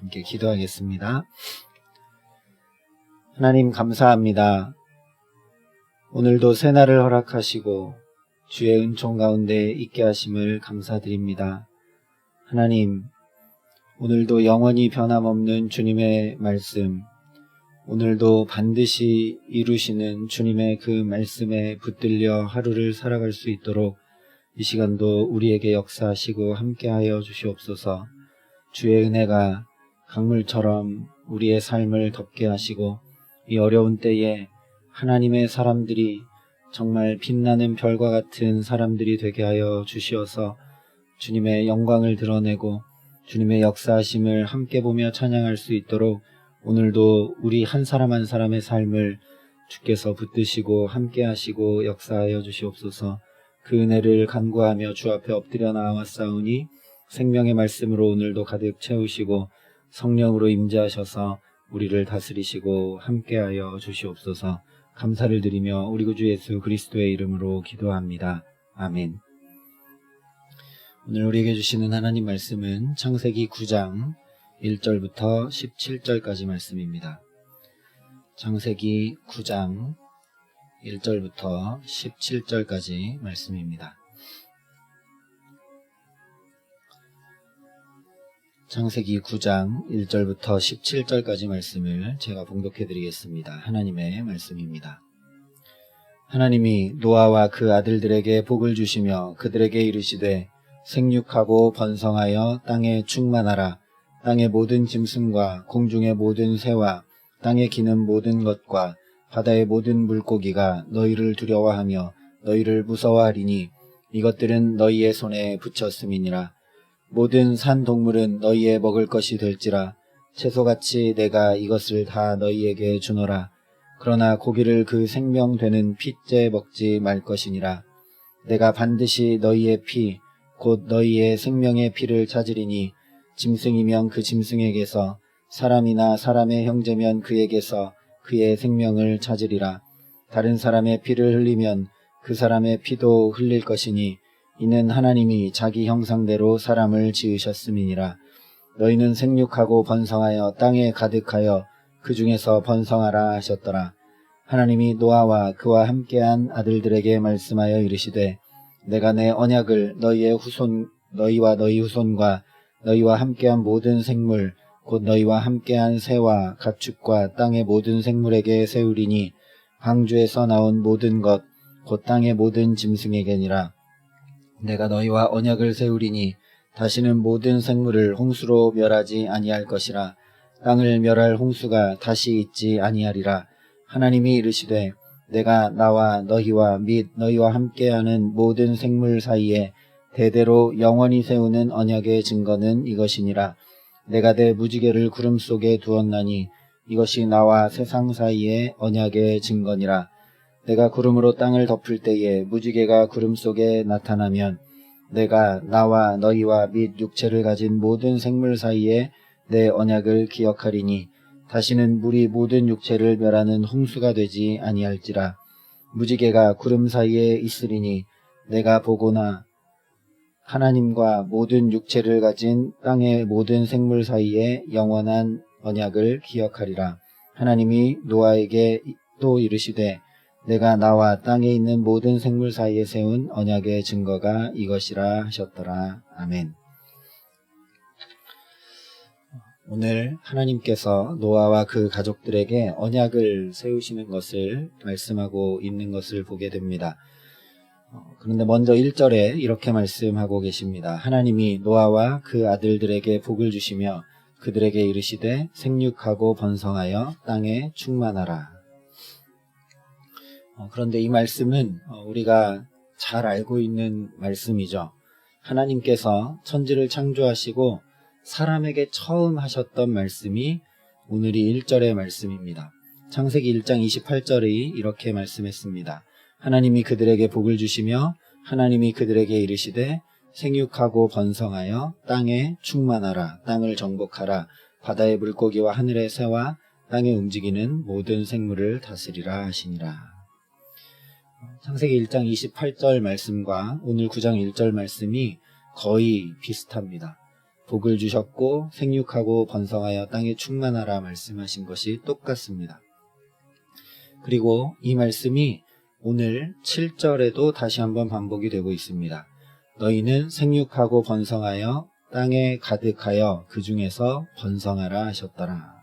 함께 기도하겠습니다. 하나님 감사합니다. 오늘도 새날을 허락하시고 주의 은총 가운데 있게 하심을 감사드립니다. 하나님, 오늘도 영원히 변함없는 주님의 말씀, 오늘도 반드시 이루시는 주님의 그 말씀에 붙들려 하루를 살아갈 수 있도록 이 시간도 우리에게 역사하시고 함께하여 주시옵소서. 주의 은혜가 강물처럼 우리의 삶을 덮게 하시고 이 어려운 때에 하나님의 사람들이 정말 빛나는 별과 같은 사람들이 되게 하여 주시어서 주님의 영광을 드러내고 주님의 역사하심을 함께 보며 찬양할 수 있도록 오늘도 우리 한 사람 한 사람의 삶을 주께서 붙드시고 함께 하시고 역사하여 주시옵소서. 그 은혜를 간구하며 주 앞에 엎드려 나아왔사오니 생명의 말씀으로 오늘도 가득 채우시고 성령으로 임재하셔서 우리를 다스리시고 함께하여 주시옵소서. 감사를 드리며 우리 구주 예수 그리스도의 이름으로 기도합니다. 아멘. 오늘 우리에게 주시는 하나님 말씀은 창세기 9장 1절부터 17절까지 말씀입니다. 창세기 9장 1절부터 17절까지 말씀입니다. 창세기 9장 1절부터 17절까지 말씀을 제가 봉독해 드리겠습니다. 하나님의 말씀입니다. 하나님이 노아와 그 아들들에게 복을 주시며 그들에게 이르시되 생육하고 번성하여 땅에 충만하라. 땅의 모든 짐승과 공중의 모든 새와 땅에 기는 모든 것과 바다의 모든 물고기가 너희를 두려워하며 너희를 무서워하리니 이것들은 너희의 손에 붙였음이니라. 모든 산 동물은 너희의 먹을 것이 될지라. 채소같이 내가 이것을 다 너희에게 주노라. 그러나 고기를 그 생명되는 피째 먹지 말 것이니라. 내가 반드시 너희의 피 곧 너희의 생명의 피를 찾으리니 짐승이면 그 짐승에게서 사람이나 사람의 형제면 그에게서 그의 생명을 찾으리라. 다른 사람의 피를 흘리면 그 사람의 피도 흘릴 것이니 이는 하나님이 자기 형상대로 사람을 지으셨음이니라. 너희는 생육하고 번성하여 땅에 가득하여 그 중에서 번성하라 하셨더라. 하나님이 노아와 그와 함께한 아들들에게 말씀하여 이르시되 내가 내 언약을 너희와 너희 후손과 너희와 함께한 모든 생물 곧 너희와 함께한 새와 가축과 땅의 모든 생물에게 세우리니 방주에서 나온 모든 것 곧 땅의 모든 짐승에게니라. 내가 너희와 언약을 세우리니 다시는 모든 생물을 홍수로 멸하지 아니할 것이라. 땅을 멸할 홍수가 다시 있지 아니하리라. 하나님이 이르시되 내가 나와 너희와 및 너희와 함께하는 모든 생물 사이에 대대로 영원히 세우는 언약의 증거는 이것이니라. 내가 내 무지개를 구름 속에 두었나니 이것이 나와 세상 사이의 언약의 증거니라. 내가 구름으로 땅을 덮을 때에 무지개가 구름 속에 나타나면 내가 나와 너희와 및 육체를 가진 모든 생물 사이에 내 언약을 기억하리니 다시는 물이 모든 육체를 멸하는 홍수가 되지 아니할지라. 무지개가 구름 사이에 있으리니 내가 보거나 하나님과 모든 육체를 가진 땅의 모든 생물 사이에 영원한 언약을 기억하리라. 하나님이 노아에게 또 이르시되 내가 나와 땅에 있는 모든 생물 사이에 세운 언약의 증거가 이것이라 하셨더라. 아멘. 오늘 하나님께서 노아와 그 가족들에게 언약을 세우시는 것을 말씀하고 있는 것을 보게 됩니다. 그런데 먼저 1절에 이렇게 말씀하고 계십니다. 하나님이 노아와 그 아들들에게 복을 주시며 그들에게 이르시되 생육하고 번성하여 땅에 충만하라. 그런데 이 말씀은 우리가 잘 알고 있는 말씀이죠. 하나님께서 천지를 창조하시고 사람에게 처음 하셨던 말씀이 오늘이 1절의 말씀입니다. 창세기 1장 28절이 이렇게 말씀했습니다. 하나님이 그들에게 복을 주시며 하나님이 그들에게 이르시되 생육하고 번성하여 땅에 충만하라. 땅을 정복하라. 바다의 물고기와 하늘의 새와 땅에 움직이는 모든 생물을 다스리라 하시니라. 창세기 1장 28절 말씀과 오늘 9장 1절 말씀이 거의 비슷합니다. 복을 주셨고 생육하고 번성하여 땅에 충만하라 말씀하신 것이 똑같습니다. 그리고 이 말씀이 오늘 7절에도 다시 한번 반복이 되고 있습니다. 너희는 생육하고 번성하여 땅에 가득하여 그 중에서 번성하라 하셨더라.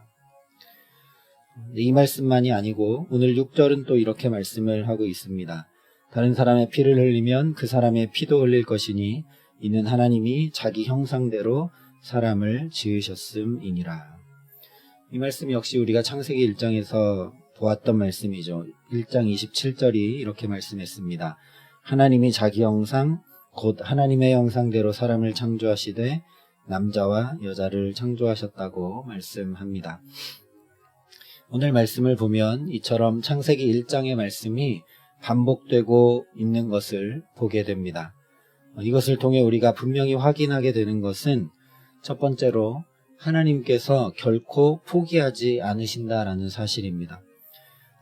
이 말씀만이 아니고 오늘 6절은 또 이렇게 말씀을 하고 있습니다. 다른 사람의 피를 흘리면 그 사람의 피도 흘릴 것이니 이는 하나님이 자기 형상대로 사람을 지으셨음이니라. 이 말씀 역시 우리가 창세기 1장에서 보았던 말씀이죠. 1장 27절이 이렇게 말씀했습니다. 하나님이 자기 형상 곧 하나님의 형상대로 사람을 창조하시되 남자와 여자를 창조하셨다고 말씀합니다. 오늘 말씀을 보면 이처럼 창세기 1장의 말씀이 반복되고 있는 것을 보게 됩니다. 이것을 통해 우리가 분명히 확인하게 되는 것은 첫 번째로 하나님께서 결코 포기하지 않으신다라는 사실입니다.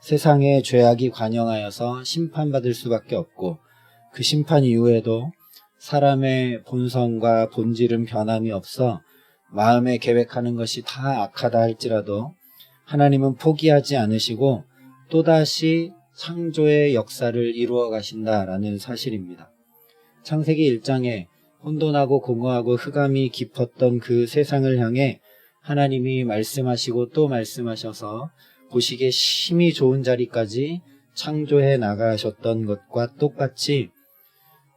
세상에 죄악이 관영하여서 심판받을 수밖에 없고 그 심판 이후에도 사람의 본성과 본질은 변함이 없어 마음에 계획하는 것이 다 악하다 할지라도 하나님은 포기하지 않으시고 또다시 창조의 역사를 이루어 가신다라는 사실입니다. 창세기 1장에 혼돈하고 공허하고 흑암이 깊었던 그 세상을 향해 하나님이 말씀하시고 또 말씀하셔서 보시기에 심히 좋은 자리까지 창조해 나가셨던 것과 똑같이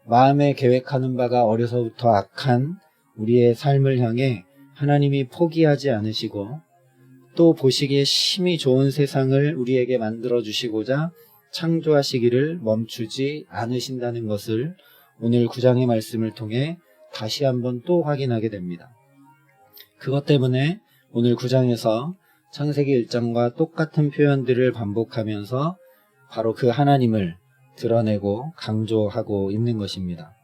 마음에 계획하는 바가 어려서부터 악한 우리의 삶을 향해 하나님이 포기하지 않으시고 또 보시기에 심히 좋은 세상을 우리에게 만들어 주시고자 창조하시기를 멈추지 않으신다는 것을 오늘 9장의 말씀을 통해 다시 한번 또 확인하게 됩니다. 그것 때문에 오늘 9장에서 창세기 1장과 똑같은 표현들을 반복하면서 바로 그 하나님을 드러내고 강조하고 있는 것입니다.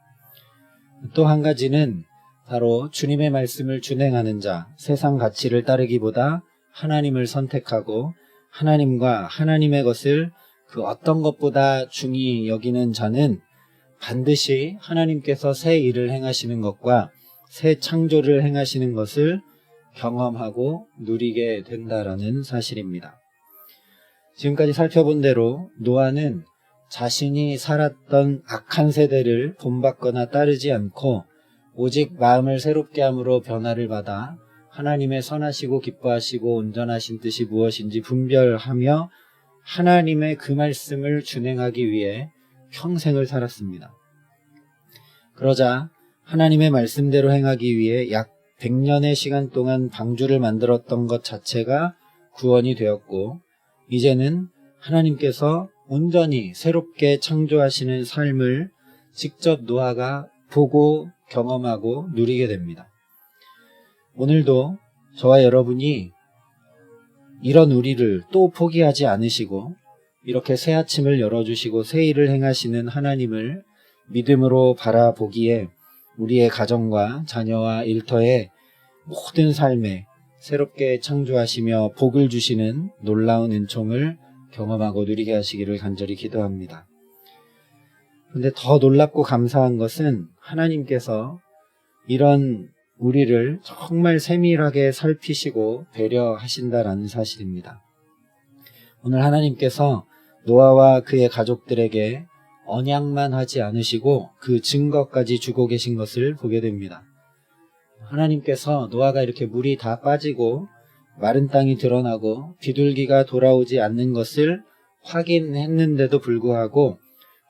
또 한 가지는 바로 주님의 말씀을 준행하는 자, 세상 가치를 따르기보다 하나님을 선택하고 하나님과 하나님의 것을 그 어떤 것보다 중히 여기는 자는 반드시 하나님께서 새 일을 행하시는 것과 새 창조를 행하시는 것을 경험하고 누리게 된다라는 사실입니다. 지금까지 살펴본 대로 노아는 자신이 살았던 악한 세대를 본받거나 따르지 않고 오직 마음을 새롭게 함으로 변화를 받아 하나님의 선하시고 기뻐하시고 온전하신 뜻이 무엇인지 분별하며 하나님의 그 말씀을 준행하기 위해 평생을 살았습니다. 그러자 하나님의 말씀대로 행하기 위해 약 100년의 시간 동안 방주를 만들었던 것 자체가 구원이 되었고 이제는 하나님께서 온전히 새롭게 창조하시는 삶을 직접 노아가 보고 경험하고 누리게 됩니다. 오늘도 저와 여러분이 이런 우리를 또 포기하지 않으시고 이렇게 새 아침을 열어주시고 새 일을 행하시는 하나님을 믿음으로 바라보기에 우리의 가정과 자녀와 일터의 모든 삶에 새롭게 창조하시며 복을 주시는 놀라운 은총을 경험하고 누리게 하시기를 간절히 기도합니다. 그런데 더 놀랍고 감사한 것은 하나님께서 이런 우리를 정말 세밀하게 살피시고 배려하신다라는 사실입니다. 오늘 하나님께서 노아와 그의 가족들에게 언약만 하지 않으시고 그 증거까지 주고 계신 것을 보게 됩니다. 하나님께서 노아가 이렇게 물이 다 빠지고 마른 땅이 드러나고 비둘기가 돌아오지 않는 것을 확인했는데도 불구하고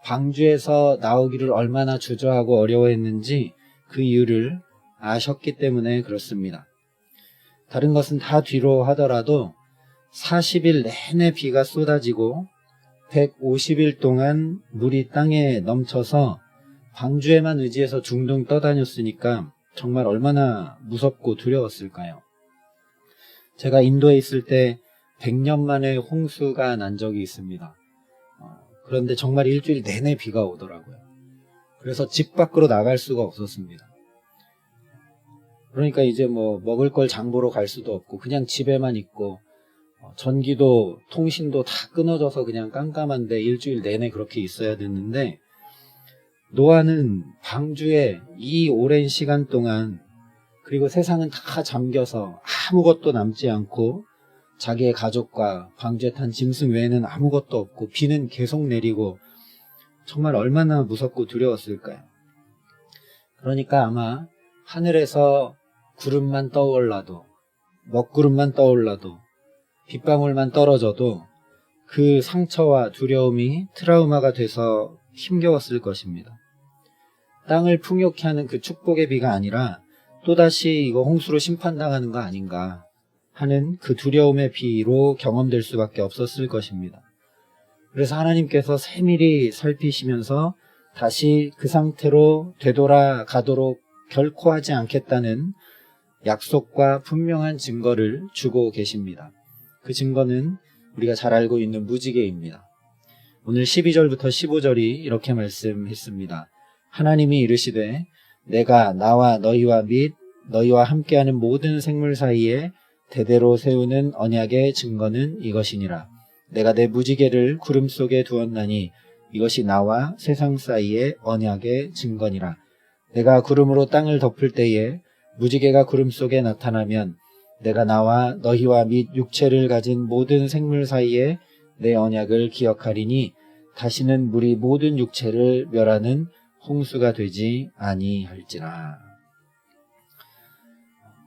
방주에서 나오기를 얼마나 주저하고 어려워했는지 그 이유를 아셨기 때문에 그렇습니다. 다른 것은 다 뒤로 하더라도 40일 내내 비가 쏟아지고 150일 동안 물이 땅에 넘쳐서 방주에만 의지해서 둥둥 떠다녔으니까 정말 얼마나 무섭고 두려웠을까요? 제가 인도에 있을 때 100년 만에 홍수가 난 적이 있습니다. 그런데 정말 일주일 내내 비가 오더라고요. 그래서 집 밖으로 나갈 수가 없었습니다. 그러니까 이제 뭐 먹을 걸 장 보러 갈 수도 없고 그냥 집에만 있고 전기도 통신도 다 끊어져서 그냥 깜깜한데 일주일 내내 그렇게 있어야 됐는데 노아는 방주에 이 오랜 시간 동안 그리고 세상은 다 잠겨서 아무것도 남지 않고 자기의 가족과 방주에 탄 짐승 외에는 아무것도 없고 비는 계속 내리고 정말 얼마나 무섭고 두려웠을까요? 그러니까 아마 하늘에서 구름만 떠올라도, 먹구름만 떠올라도, 빗방울만 떨어져도 그 상처와 두려움이 트라우마가 돼서 힘겨웠을 것입니다. 땅을 풍요케 하는 그 축복의 비가 아니라 또다시 이거 홍수로 심판당하는 거 아닌가 하는 그 두려움의 비로 경험될 수밖에 없었을 것입니다. 그래서 하나님께서 세밀히 살피시면서 다시 그 상태로 되돌아가도록 결코 하지 않겠다는 약속과 분명한 증거를 주고 계십니다. 그 증거는 우리가 잘 알고 있는 무지개입니다. 오늘 12절부터 15절이 이렇게 말씀했습니다. 하나님이 이르시되 내가 나와 너희와 및 너희와 함께하는 모든 생물 사이에 대대로 세우는 언약의 증거는 이것이니라. 내가 내 무지개를 구름 속에 두었나니 이것이 나와 세상 사이의 언약의 증거니라. 내가 구름으로 땅을 덮을 때에 무지개가 구름 속에 나타나면 내가 나와 너희와 및 육체를 가진 모든 생물 사이에 내 언약을 기억하리니 다시는 물이 모든 육체를 멸하는 홍수가 되지 아니할지라.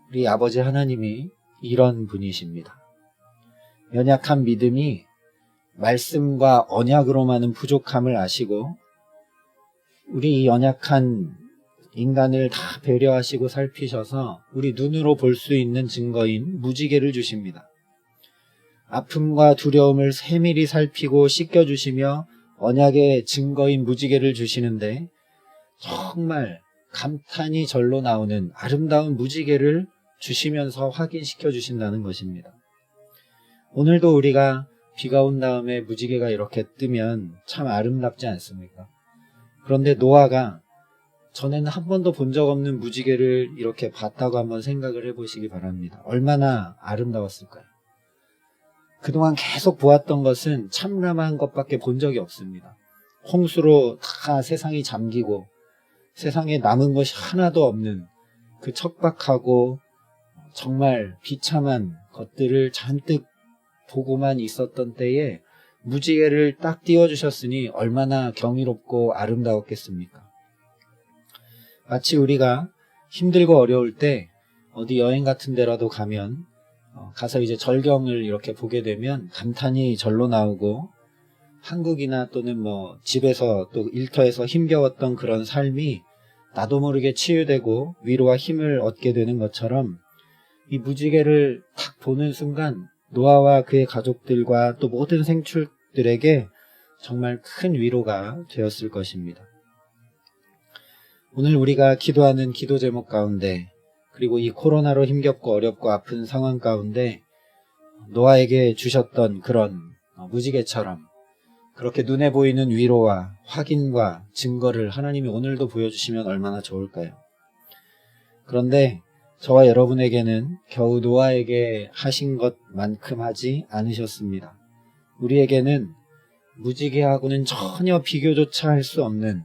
우리 아버지 하나님이 이런 분이십니다. 연약한 믿음이 말씀과 언약으로만은 부족함을 아시고 우리 이 연약한 인간을 다 배려하시고 살피셔서 우리 눈으로 볼 수 있는 증거인 무지개를 주십니다. 아픔과 두려움을 세밀히 살피고 씻겨주시며 언약의 증거인 무지개를 주시는데 정말 감탄이 절로 나오는 아름다운 무지개를 주시면서 확인시켜 주신다는 것입니다. 오늘도 우리가 비가 온 다음에 무지개가 이렇게 뜨면 참 아름답지 않습니까? 그런데 노아가 전에는 한 번도 본 적 없는 무지개를 이렇게 봤다고 한번 생각을 해보시기 바랍니다. 얼마나 아름다웠을까요? 그동안 계속 보았던 것은 참람한 것밖에 본 적이 없습니다. 홍수로 다 세상이 잠기고 세상에 남은 것이 하나도 없는 그 척박하고 정말 비참한 것들을 잔뜩 보고만 있었던 때에 무지개를 딱 띄워주셨으니 얼마나 경이롭고 아름다웠겠습니까? 마치 우리가 힘들고 어려울 때 어디 여행 같은 데라도 가면 가서 이제 절경을 이렇게 보게 되면 감탄이 절로 나오고 한국이나 또는 뭐 집에서 또 일터에서 힘겨웠던 그런 삶이 나도 모르게 치유되고 위로와 힘을 얻게 되는 것처럼 이 무지개를 딱 보는 순간 노아와 그의 가족들과 또 모든 생출들에게 정말 큰 위로가 되었을 것입니다. 오늘 우리가 기도하는 기도 제목 가운데 그리고 이 코로나로 힘겹고 어렵고 아픈 상황 가운데 노아에게 주셨던 그런 무지개처럼 그렇게 눈에 보이는 위로와 확인과 증거를 하나님이 오늘도 보여주시면 얼마나 좋을까요? 그런데 저와 여러분에게는 겨우 노아에게 하신 것만큼 하지 않으셨습니다. 우리에게는 무지개하고는 전혀 비교조차 할 수 없는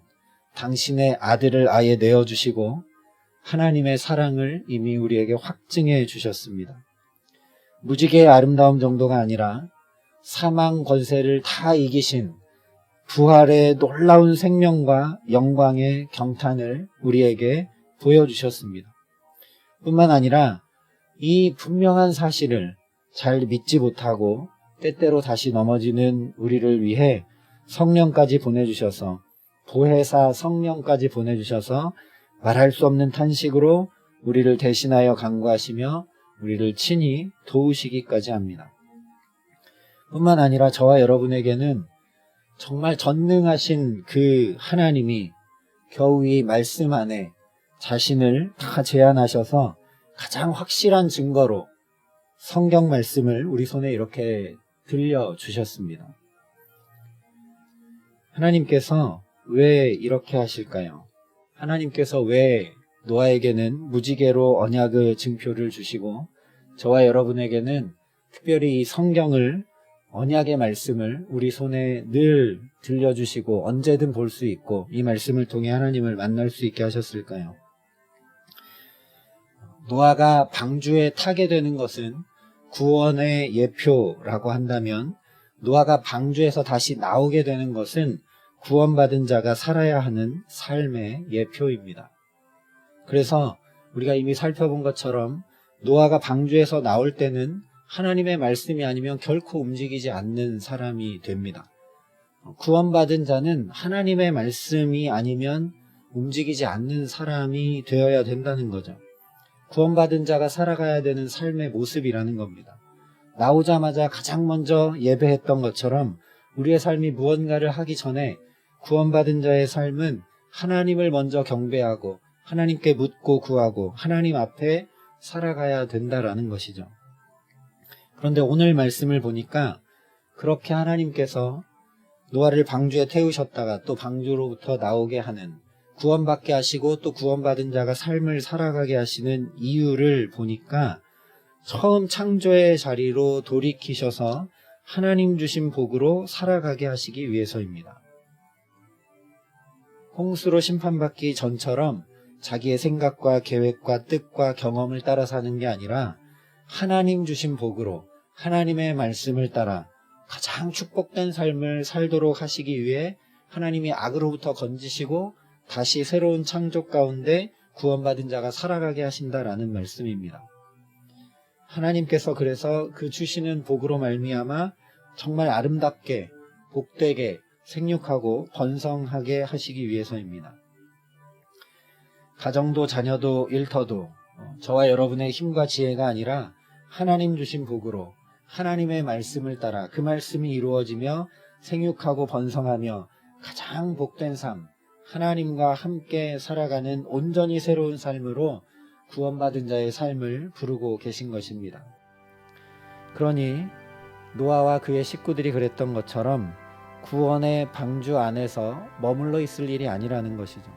당신의 아들을 아예 내어주시고 하나님의 사랑을 이미 우리에게 확증해 주셨습니다. 무지개의 아름다움 정도가 아니라 사망 권세를 다 이기신 부활의 놀라운 생명과 영광의 경탄을 우리에게 보여주셨습니다. 뿐만 아니라 이 분명한 사실을 잘 믿지 못하고 때때로 다시 넘어지는 우리를 위해 성령까지 보내주셔서 보혜사 성령까지 보내주셔서 말할 수 없는 탄식으로 우리를 대신하여 간구하시며 우리를 친히 도우시기까지 합니다. 뿐만 아니라 저와 여러분에게는 정말 전능하신 그 하나님이 겨우 이 말씀 안에 자신을 다 제안하셔서 가장 확실한 증거로 성경 말씀을 우리 손에 이렇게 들려주셨습니다. 하나님께서 왜 이렇게 하실까요? 하나님께서 왜 노아에게는 무지개로 언약의 증표를 주시고 저와 여러분에게는 특별히 이 성경을 언약의 말씀을 우리 손에 늘 들려주시고 언제든 볼 수 있고 이 말씀을 통해 하나님을 만날 수 있게 하셨을까요? 노아가 방주에 타게 되는 것은 구원의 예표라고 한다면, 노아가 방주에서 다시 나오게 되는 것은 구원받은 자가 살아야 하는 삶의 예표입니다. 그래서 우리가 이미 살펴본 것처럼 노아가 방주에서 나올 때는 하나님의 말씀이 아니면 결코 움직이지 않는 사람이 됩니다. 구원받은 자는 하나님의 말씀이 아니면 움직이지 않는 사람이 되어야 된다는 거죠. 구원받은 자가 살아가야 되는 삶의 모습이라는 겁니다. 나오자마자 가장 먼저 예배했던 것처럼 우리의 삶이 무언가를 하기 전에 구원받은 자의 삶은 하나님을 먼저 경배하고 하나님께 묻고 구하고 하나님 앞에 살아가야 된다라는 것이죠. 그런데 오늘 말씀을 보니까 그렇게 하나님께서 노아를 방주에 태우셨다가 또 방주로부터 나오게 하는, 구원받게 하시고 또 구원받은 자가 삶을 살아가게 하시는 이유를 보니까 처음 창조의 자리로 돌이키셔서 하나님 주신 복으로 살아가게 하시기 위해서입니다. 홍수로 심판받기 전처럼 자기의 생각과 계획과 뜻과 경험을 따라 사는 게 아니라 하나님 주신 복으로 하나님의 말씀을 따라 가장 축복된 삶을 살도록 하시기 위해 하나님이 악으로부터 건지시고 다시 새로운 창조 가운데 구원받은 자가 살아가게 하신다라는 말씀입니다. 하나님께서 그래서 그 주시는 복으로 말미암아 정말 아름답게 복되게 생육하고 번성하게 하시기 위해서입니다. 가정도 자녀도 일터도 저와 여러분의 힘과 지혜가 아니라 하나님 주신 복으로 하나님의 말씀을 따라 그 말씀이 이루어지며 생육하고 번성하며 가장 복된 삶, 하나님과 함께 살아가는 온전히 새로운 삶으로 구원받은 자의 삶을 부르고 계신 것입니다. 그러니 노아와 그의 식구들이 그랬던 것처럼 구원의 방주 안에서 머물러 있을 일이 아니라는 것이죠.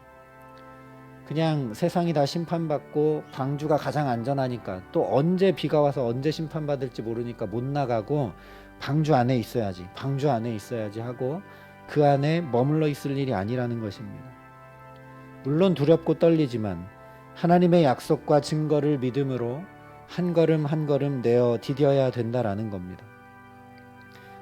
그냥 세상이 다 심판받고 방주가 가장 안전하니까, 또 언제 비가 와서 언제 심판받을지 모르니까 못 나가고 방주 안에 있어야지 하고 그 안에 머물러 있을 일이 아니라는 것입니다. 물론 두렵고 떨리지만 하나님의 약속과 증거를 믿음으로 한 걸음 한 걸음 내어 디뎌야 된다라는 겁니다.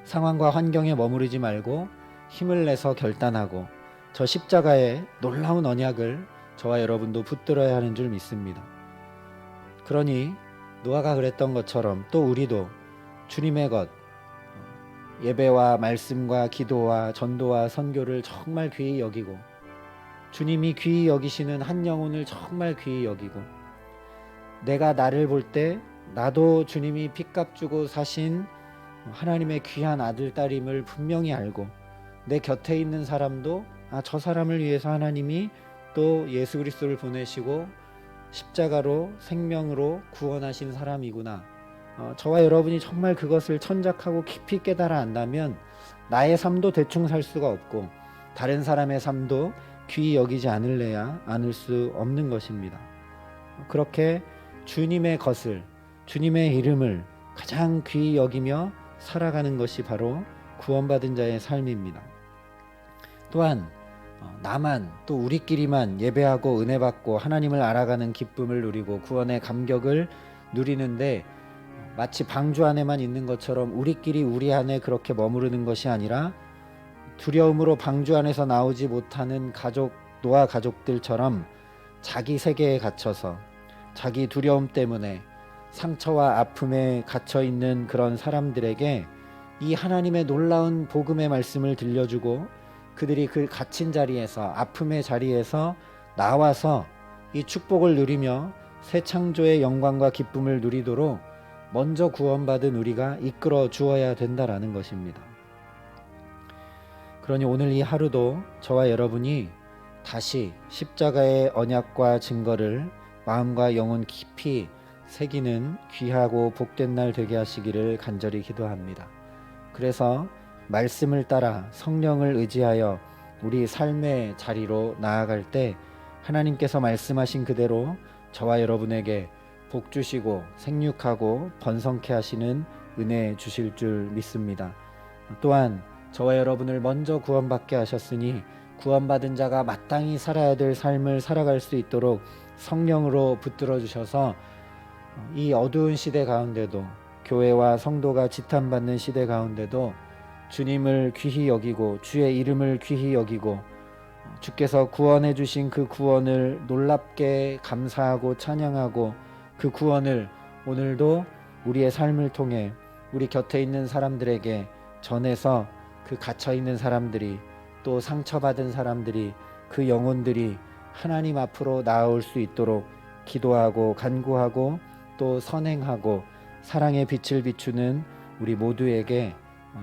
상황과 환경에 머무르지 말고 힘을 내서 결단하고 저 십자가의 놀라운 언약을 저와 여러분도 붙들어야 하는 줄 믿습니다. 그러니 노아가 그랬던 것처럼 또 우리도 주님의 것, 예배와 말씀과 기도와 전도와 선교를 정말 귀히 여기고, 주님이 귀히 여기시는 한 영혼을 정말 귀히 여기고, 내가 나를 볼 때 나도 주님이 핏값 주고 사신 하나님의 귀한 아들 딸임을 분명히 알고, 내 곁에 있는 사람도 저 사람을 위해서 하나님이 또 예수 그리스도를 보내시고 십자가로 생명으로 구원하신 사람이구나, 저와 여러분이 정말 그것을 천작하고 깊이 깨달아 안다면 나의 삶도 대충 살 수가 없고 다른 사람의 삶도 귀히 여기지 않을래야 않을 수 없는 것입니다. 그렇게 주님의 것을, 주님의 이름을 가장 귀히 여기며 살아가는 것이 바로 구원받은 자의 삶입니다. 또한 나만, 또 우리끼리만 예배하고 은혜 받고 하나님을 알아가는 기쁨을 누리고 구원의 감격을 누리는데 마치 방주 안에만 있는 것처럼 우리끼리 우리 안에 그렇게 머무르는 것이 아니라 두려움으로 방주 안에서 나오지 못하는 노아 가족들처럼 자기 세계에 갇혀서 자기 두려움 때문에 상처와 아픔에 갇혀 있는 그런 사람들에게 이 하나님의 놀라운 복음의 말씀을 들려주고 그들이 그 갇힌 자리에서, 아픔의 자리에서 나와서 이 축복을 누리며 새 창조의 영광과 기쁨을 누리도록 먼저 구원받은 우리가 이끌어 주어야 된다라는 것입니다. 그러니 오늘 이 하루도 저와 여러분이 다시 십자가의 언약과 증거를 마음과 영혼 깊이 새기는 귀하고 복된 날 되게 하시기를 간절히 기도합니다. 그래서 말씀을 따라 성령을 의지하여 우리 삶의 자리로 나아갈 때 하나님께서 말씀하신 그대로 저와 여러분에게 복 주시고 생육하고 번성케 하시는 은혜 주실 줄 믿습니다. 또한 저와 여러분을 먼저 구원받게 하셨으니 구원받은 자가 마땅히 살아야 될 삶을 살아갈 수 있도록 성령으로 붙들어 주셔서 이 어두운 시대 가운데도, 교회와 성도가 지탄받는 시대 가운데도 주님을 귀히 여기고 주의 이름을 귀히 여기고 주께서 구원해 주신 그 구원을 놀랍게 감사하고 찬양하고 그 구원을 오늘도 우리의 삶을 통해 우리 곁에 있는 사람들에게 전해서 그 갇혀있는 사람들이, 또 상처받은 사람들이, 그 영혼들이 하나님 앞으로 나아올 수 있도록 기도하고 간구하고 또 선행하고 사랑의 빛을 비추는 우리 모두에게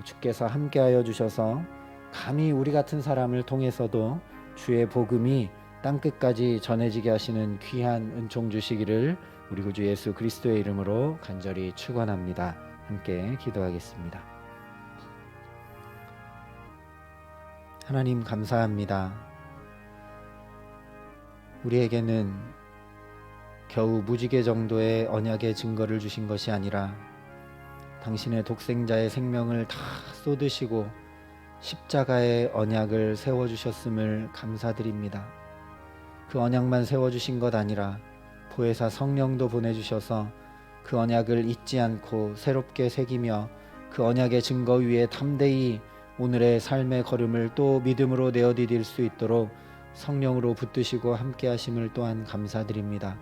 주께서 함께하여 주셔서 감히 우리 같은 사람을 통해서도 주의 복음이 땅끝까지 전해지게 하시는 귀한 은총 주시기를 우리 구주 예수 그리스도의 이름으로 간절히 축원합니다. 함께 기도하겠습니다. 하나님 감사합니다. 우리에게는 겨우 무지개 정도의 언약의 증거를 주신 것이 아니라 당신의 독생자의 생명을 다 쏟으시고 십자가의 언약을 세워주셨음을 감사드립니다. 그 언약만 세워주신 것 아니라 보혜사 성령도 보내주셔서 그 언약을 잊지 않고 새롭게 새기며 그 언약의 증거 위에 담대히 오늘의 삶의 걸음을 또 믿음으로 내어디딜 수 있도록 성령으로 붙드시고 함께 하심을 또한 감사드립니다.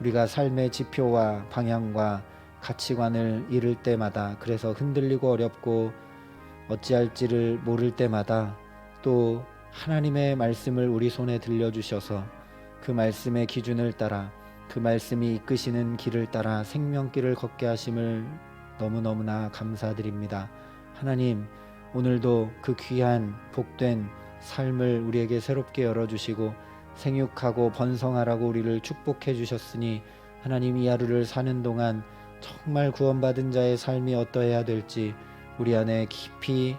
우리가 삶의 지표와 방향과 가치관을 잃을 때마다, 그래서 흔들리고 어렵고 어찌할지를 모를 때마다 또 하나님의 말씀을 우리 손에 들려주셔서 그 말씀의 기준을 따라, 그 말씀이 이끄시는 길을 따라 생명길을 걷게 하심을 너무너무나 감사드립니다. 하나님, 오늘도 그 귀한 복된 삶을 우리에게 새롭게 열어주시고 생육하고 번성하라고 우리를 축복해 주셨으니 하나님, 이 하루를 사는 동안 정말 구원받은 자의 삶이 어떠해야 될지 우리 안에 깊이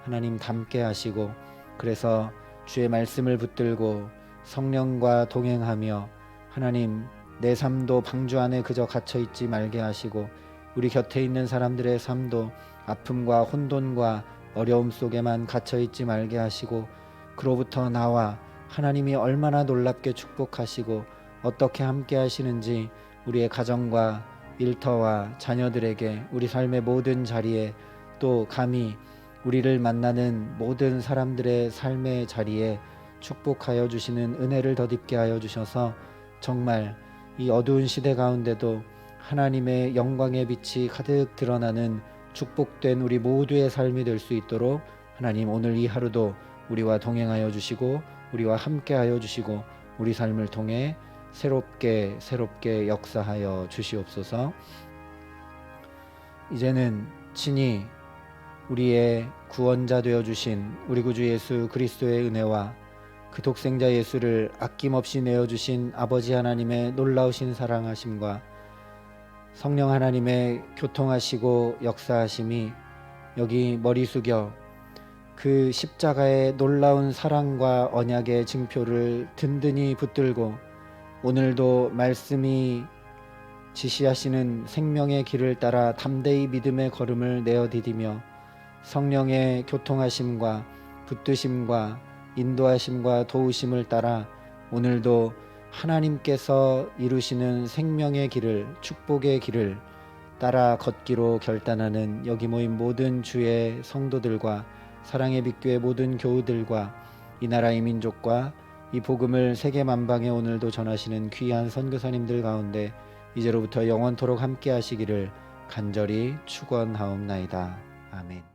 하나님 담게 하시고, 그래서 주의 말씀을 붙들고 성령과 동행하며 하나님, 내 삶도 방주 안에 그저 갇혀있지 말게 하시고 우리 곁에 있는 사람들의 삶도 아픔과 혼돈과 어려움 속에만 갇혀있지 말게 하시고, 그로부터 나와 하나님이 얼마나 놀랍게 축복하시고 어떻게 함께 하시는지 우리의 가정과 일터와 자녀들에게, 우리 삶의 모든 자리에, 또 감히 우리를 만나는 모든 사람들의 삶의 자리에 축복하여 주시는 은혜를 덧입게 하여 주셔서 정말 이 어두운 시대 가운데도 하나님의 영광의 빛이 가득 드러나는 축복된 우리 모두의 삶이 될 수 있도록 하나님, 오늘 이 하루도 우리와 동행하여 주시고 우리와 함께하여 주시고 우리 삶을 통해 새롭게 역사하여 주시옵소서. 이제는 친히 우리의 구원자 되어 주신 우리 구주 예수 그리스도의 은혜와 그 독생자 예수를 아낌없이 내어주신 아버지 하나님의 놀라우신 사랑하심과 성령 하나님의 교통하시고 역사하심이 여기 머리 숙여 그 십자가의 놀라운 사랑과 언약의 증표를 든든히 붙들고 오늘도 말씀이 지시하시는 생명의 길을 따라 담대히 믿음의 걸음을 내어디디며 성령의 교통하심과 붙드심과 인도하심과 도우심을 따라 오늘도 하나님께서 이루시는 생명의 길을, 축복의 길을 따라 걷기로 결단하는 여기 모인 모든 주의 성도들과 사랑의 빛교회 모든 교우들과 이 나라의 민족과 이 복음을 세계 만방에 오늘도 전하시는 귀한 선교사님들 가운데 이제로부터 영원토록 함께 하시기를 간절히 축원하옵나이다. 아멘.